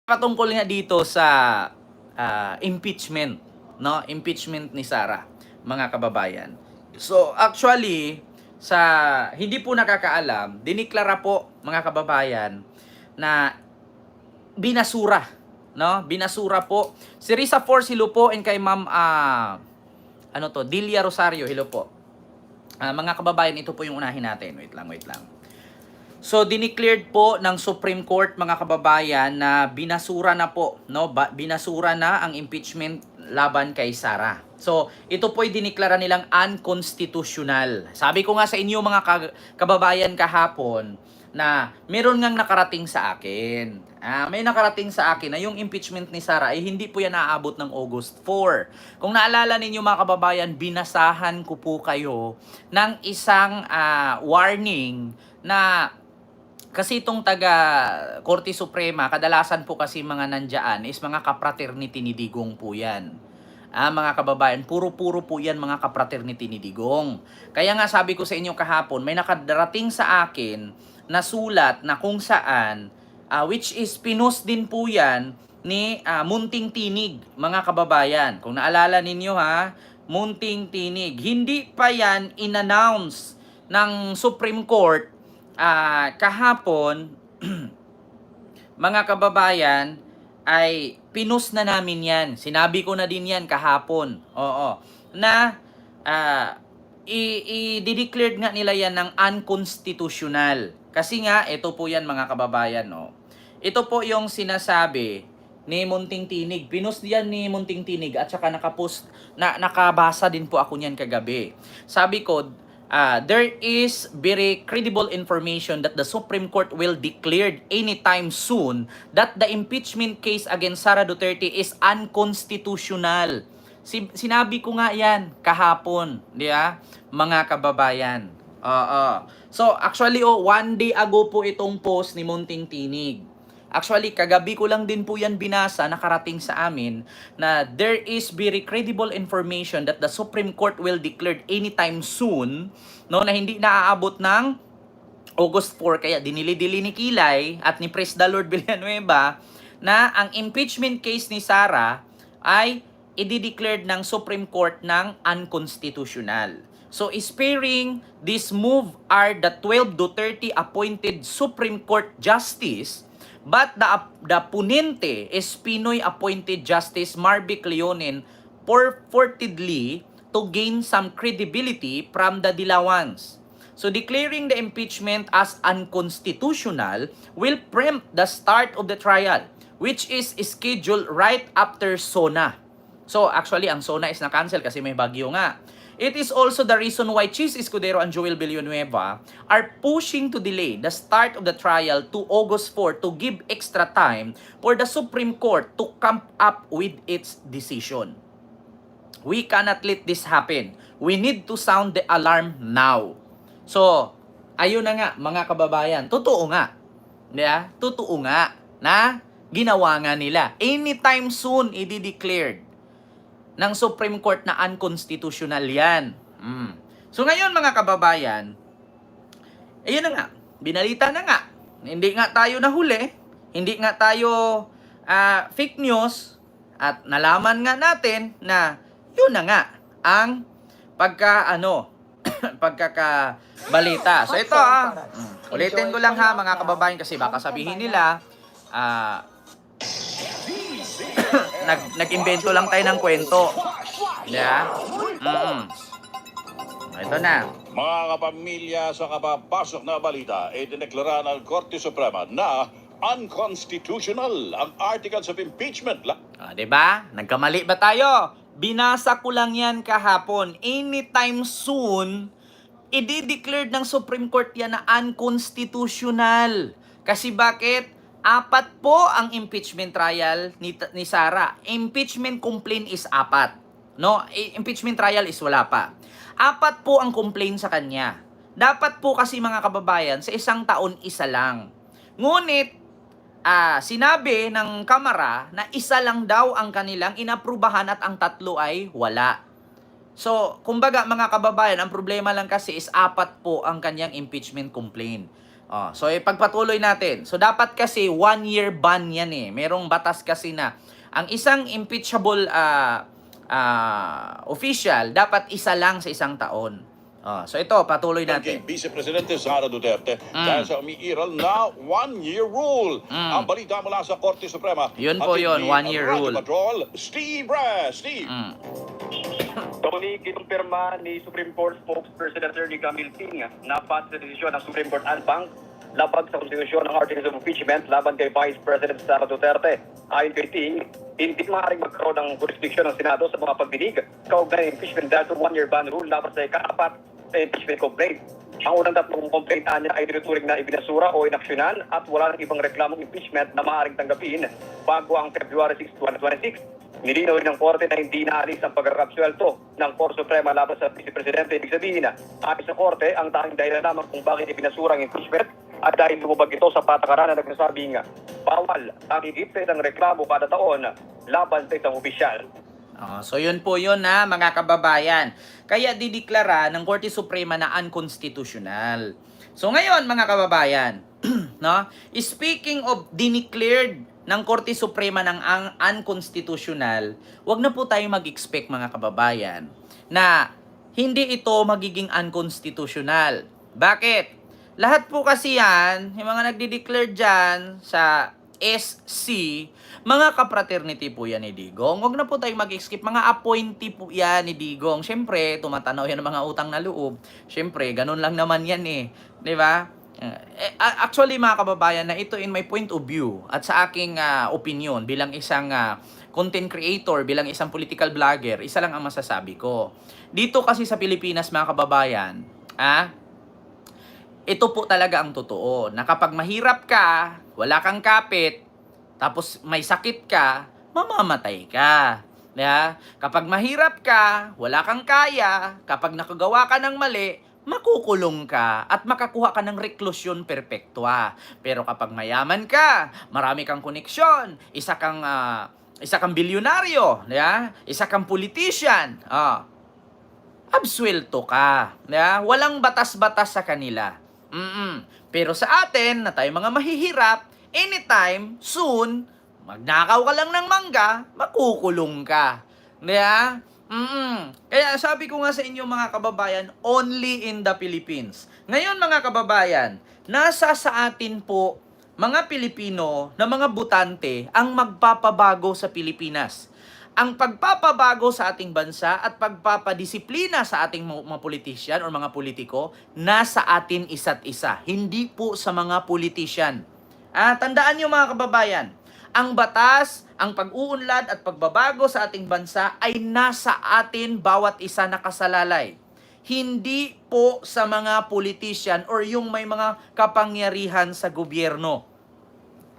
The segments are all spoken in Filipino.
Patungkol nga dito sa impeachment, no? Impeachment ni Sara, mga kababayan. So, actually, sa hindi po nakakaalam, diniklara po, mga kababayan, na binasura, no? Binasura po. Si Risa Force, hello po, and kay Ma'am, Delia Rosario, hello po. Mga kababayan, ito po yung unahin natin. Wait lang. So, dineclared po ng Supreme Court, mga kababayan, na binasura na po, no? Binasura na ang impeachment laban kay Sara. So, ito po ay dineklara nilang unconstitutional. Sabi ko nga sa inyo, mga kababayan, kahapon, na meron ngang nakarating sa akin. May nakarating sa akin na yung impeachment ni Sara ay hindi po yan naaabot ng August 4. Kung naalala ninyo, mga kababayan, binasahan ko po kayo ng isang warning na kasi itong taga Korte Suprema, kadalasan po kasi mga nandyan is mga kapraternity ni Digong po yan. Mga kababayan, puro-puro po yan mga kapraternity ni Digong. Kaya nga sabi ko sa inyo kahapon, may nakadarating sa akin na sulat na kung saan, which is pinost din po yan ni Munting Tinig, mga kababayan. Kung naalala ninyo Munting Tinig. Hindi pa yan in-announce ng Supreme Court kahapon, mga kababayan, ay pinus na namin yan. Sinabi ko na din yan kahapon. Oo. Na i-declared nga nila yan ng unconstitutional. Kasi nga, ito po yan, mga kababayan. No? Ito po yung sinasabi ni Munting Tinig. Pinus yan ni Munting Tinig at saka nakabasa din po ako niyan kagabi. Sabi ko, there is very credible information that the Supreme Court will declare anytime soon that the impeachment case against Sara Duterte is unconstitutional. Sinabi ko nga yan kahapon, di ba? Mga kababayan. So actually, one day ago po itong post ni Munting Tinig. Actually, kagabi ko lang din po yan binasa, nakarating sa amin, na there is very credible information that the Supreme Court will declare anytime soon, no, na hindi naaabot ng August 4, kaya dinili-dili ni Kilay at ni Praise the Lord Villanueva na ang impeachment case ni Sara ay i-declared ng Supreme Court ng unconstitutional. So, sparing this move are the 12 Duterte appointed Supreme Court Justice, but the punente is Pinoy appointed Justice Marvic Leonen purportedly to gain some credibility from the Dilawans. So declaring the impeachment as unconstitutional will preempt the start of the trial, which is scheduled right after SONA. So actually, ang SONA is na-cancel kasi may bagyo nga. It is also the reason why Chis Escudero and Joel Villanueva are pushing to delay the start of the trial to August 4 to give extra time for the Supreme Court to come up with its decision. We cannot let this happen. We need to sound the alarm now. So, ayun na nga, mga kababayan. Totoo nga. Yeah? Totoo nga na ginawa nga nila. Anytime soon, i-declared ng Supreme Court na unconstitutional yan. So ngayon, mga kababayan, ayun na nga, binalita na nga. Hindi nga tayo nahuli, hindi nga tayo fake news, at nalaman nga natin na yun na nga ang pagkakabalita. So ito ulitin ko lang mga kababayan kasi baka sabihin nila nag-invento lang tayo ng kwento. Yeah? Ito na. Mga kapamilya, sa kapapasok na balita, idineklara ng Korte Suprema na unconstitutional ang Articles of Impeachment. Diba? Nagkamali ba tayo? Binasa ko lang yan kahapon. Anytime soon, i-declared ng Supreme Court yan na unconstitutional. Kasi bakit? 4 po ang impeachment trial ni Sara. Impeachment complaint is 4. No? Impeachment trial is wala pa. 4 po ang complaint sa kanya. Dapat po kasi, mga kababayan, sa isang taon, isa lang. Ngunit, sinabi ng Kamara na isa lang daw ang kanilang inaprubahan at ang 3 ay wala. So, kumbaga, mga kababayan, ang problema lang kasi is 4 po ang kanyang impeachment complaint. So ipagpatuloy natin. So dapat kasi 1-year ban yan eh. Merong batas kasi na ang isang impeachable official dapat isa lang sa isang taon. So ito, patuloy Kay natin. Vice Presidente Sara Duterte dahil sa umiiral na 1-year rule. Ang balita mula sa Korte Suprema. Yun po yun, 1-year rule. Patrol, Steve Brass. Steve. Tony, kinumpirma ni Supreme Court spokesperson Attorney Camille Ting na pass sa desisyon ng Supreme Court en banc labag sa konstitusyon ng Articles of Impeachment laban kay Vice President Sara Duterte. Ayon kay Ting, hindi maaaring magkaroon ng jurisdiction ng Senado sa mga pagdinig kaugnay ng impeachment dahil sa 1-year ban rule laban sa ika-4 sa impeachment complaint. Ang unang tatlong complaint niya ay tinuturing na ibinasura o inaksyonan at wala ng ibang reklamong impeachment na maaaring tanggapin bago ang February 6, 2026. Nilinaw rin ng Korte na hindi naalis ang pagkakapswelto ng Korte Suprema laban sa Vice Presidente. Ibig sabihin na, ayon sa Korte, ang tanging dahilan lamang kung bakit ibinasura ang impeachment at dahil lumabag ito sa patakaran na nagsasabing bawal ang higit ng reklamo kada taon laban sa isang opisyal. So yun po yun na mga kababayan. Kaya dideklara ng Korte Suprema na unconstitutional. So ngayon mga kababayan, no? Speaking of dineclared ng Korte Suprema ng unconstitutional, wag na po tayo mag-expect mga kababayan na hindi ito magiging unconstitutional. Bakit? Lahat po kasi yan, yung mga nagdi-declare dyan sa SC, mga kapraternity po yan ni Digong. Huwag na po tayo mag-skip. Mga appointee po yan ni Digong. Siyempre, tumatanaw yan ng mga utang na loob. Siyempre, ganun lang naman yan eh. Di ba? Actually, mga kababayan, na ito in my point of view at sa aking opinion bilang isang content creator, bilang isang political vlogger, isa lang ang masasabi ko. Dito kasi sa Pilipinas, mga kababayan, ito po talaga ang totoo, na kapag mahirap ka, wala kang kapit, tapos may sakit ka, mamamatay ka. Yeah? Kapag mahirap ka, wala kang kaya, kapag nakagawa ka ng mali, makukulong ka at makakuha ka ng reklusyon perpetua. Pero kapag mayaman ka, marami kang koneksyon, isa kang bilyonaryo, yeah? Isa kang politician, absuelto ka. Yeah? Walang batas-batas sa kanila. Pero sa atin, na tayo mga mahihirap, anytime, soon, magnakaw ka lang ng mangga, makukulong ka. Yeah? Kaya sabi ko nga sa inyo mga kababayan, only in the Philippines. Ngayon mga kababayan, nasa sa atin po, mga Pilipino na mga butante, ang magpapabago sa Pilipinas. Ang pagpapabago sa ating bansa at pagpapadisiplina sa ating mga politician o mga politiko, nasa atin isa't isa. Hindi po sa mga politician. Tandaan nyo mga kababayan, ang batas, ang pag-uunlad at pagbabago sa ating bansa ay nasa atin bawat isa nakasalalay. Hindi po sa mga politician or yung may mga kapangyarihan sa gobyerno.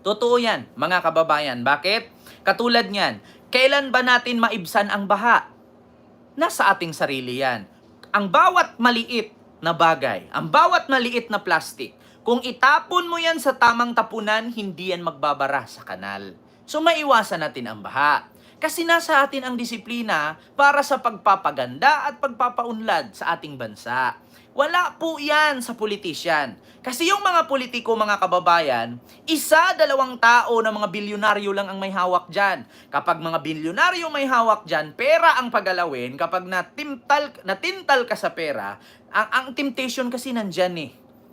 Totoo yan, mga kababayan. Bakit? Katulad niyan, kailan ba natin maibsan ang baha? Nasa ating sarili yan. Ang bawat maliit na bagay, ang bawat maliit na plastic, kung itapon mo yan sa tamang tapunan, hindi yan magbabara sa kanal. So maiwasan natin ang baha. Kasi nasa atin ang disiplina para sa pagpapaganda at pagpapaunlad sa ating bansa. Wala po yan sa politician. Kasi yung mga politiko, mga kababayan, 1-2 tao na mga bilyonaryo lang ang may hawak dyan. Kapag mga bilyonaryo may hawak dyan, pera ang pagalawin. Kapag natintal ka sa pera, ang temptation kasi nandyan eh.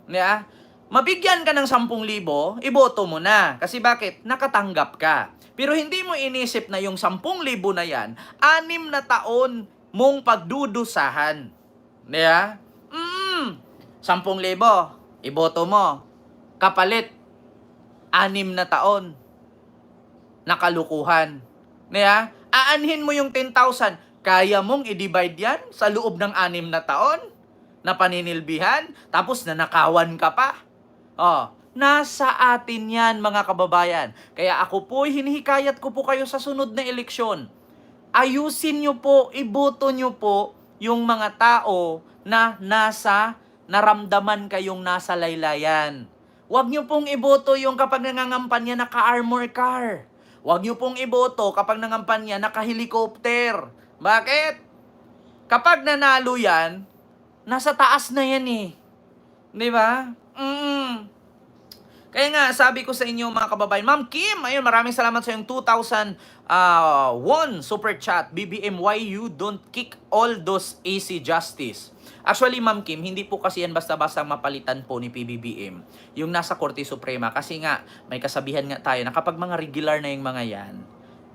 Yeah? Mabigyan ka ng 10,000, iboto mo na. Kasi bakit? Nakatanggap ka. Pero hindi mo inisip na yung 10,000 na yan, 6 na taon mong pagdudusahan. Yeah? 10,000, iboto mo. Kapalit, 6 na taon. Nakalukuhan. Yeah? Aanhin mo yung 10,000. Kaya mong i-divide yan sa loob ng 6 na taon? Na paninilbihan? Tapos nanakawan ka pa? Nasa atin yan mga kababayan. Kaya ako po, hinihikayat ko po kayo sa sunod na eleksyon. Ayusin nyo po, iboto nyo po yung mga tao na naramdaman kayong nasa laylayan. Huwag nyo pong iboto yung kapag nangangampanya naka-armor car. Huwag nyo pong iboto kapag nangangampanya naka-helicopter. Bakit? Kapag nanalo yan, nasa taas na yan eh. Di ba? Kaya nga, sabi ko sa inyo mga kababayan, Ma'am Kim, ayun, maraming salamat sa yung 2,000 won super chat. BBM, why you don't kick all those AC justice? Actually, Ma'am Kim, hindi po kasi yan basta-basta mapalitan po ni PBBM yung nasa Korte Suprema. Kasi nga, may kasabihan nga tayo na kapag mga regular na yung mga yan,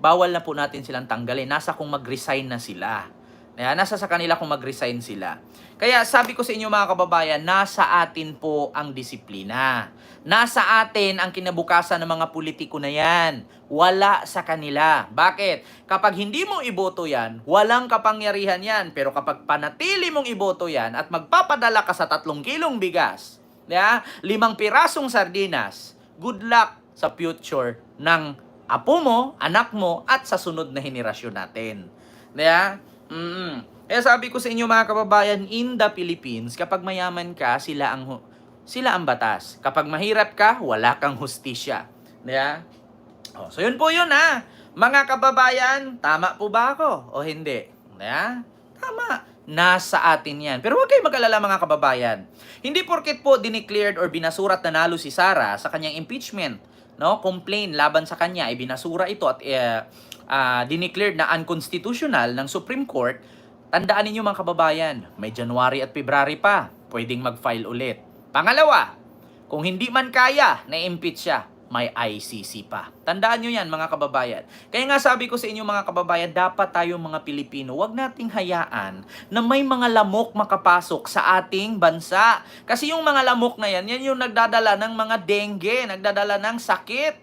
bawal na po natin silang tanggalin. Nasa kung mag-resign na sila. Nasa sa kanila kung mag-resign sila. Kaya sabi ko sa inyo mga kababayan, nasa atin po ang disiplina. Nasa atin ang kinabukasan ng mga politiko na yan. Wala sa kanila. Bakit? Kapag hindi mo iboto yan, walang kapangyarihan yan. Pero kapag panatili mong iboto yan at magpapadala ka sa 3 kilong bigas, 5 pirasong sardinas, good luck sa future ng apo mo, anak mo, at sa sunod na henerasyon natin. Kaya sabi ko sa inyo mga kababayan, in the Philippines, kapag mayaman ka, sila ang batas. Kapag mahirap ka, wala kang hustisya. So yun po yun Mga kababayan, tama po ba ako o hindi? Tama. Nasa atin yan. Pero huwag kayong mag-alala mga kababayan. Hindi porket po dineclared or binasurat na nalo si Sara sa kanyang impeachment, complaint laban sa kanya, ay binasura ito at dineclared na unconstitutional ng Supreme Court. Tandaan ninyo mga kababayan, may January at February pa, pwedeng mag-file ulit. Pangalawa, kung hindi man kaya na impeach siya, may ICC pa. Tandaan nyo yan mga kababayan. Kaya nga sabi ko sa inyo mga kababayan, dapat tayong mga Pilipino, wag nating hayaan na may mga lamok makapasok sa ating bansa. Kasi yung mga lamok na yan yung nagdadala ng mga dengue, nagdadala ng sakit.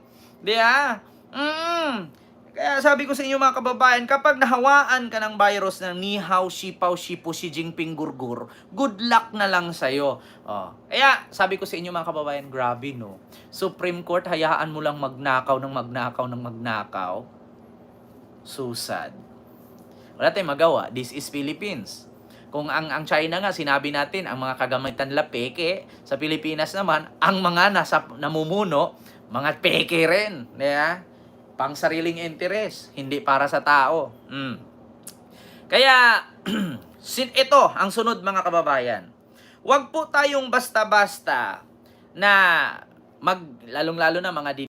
Kaya sabi ko sa inyo mga kababayan, kapag nahawaan ka ng virus ng ni hao, sipaw, sipu, si Jinping, gurgur, good luck na lang sa'yo. Kaya sabi ko sa inyo mga kababayan, grabe Supreme Court, hayaan mo lang magnakaw ng magnakaw. So sad. Wala tayong magawa. This is Philippines. Kung ang China nga, sinabi natin, ang mga kagamitan nila peke, sa Pilipinas naman, ang mga namumuno, mga peke rin. Pang sariling interes, hindi para sa tao. Kaya, ito ang sunod mga kababayan. Huwag po tayong basta-basta na lalong-lalo na mga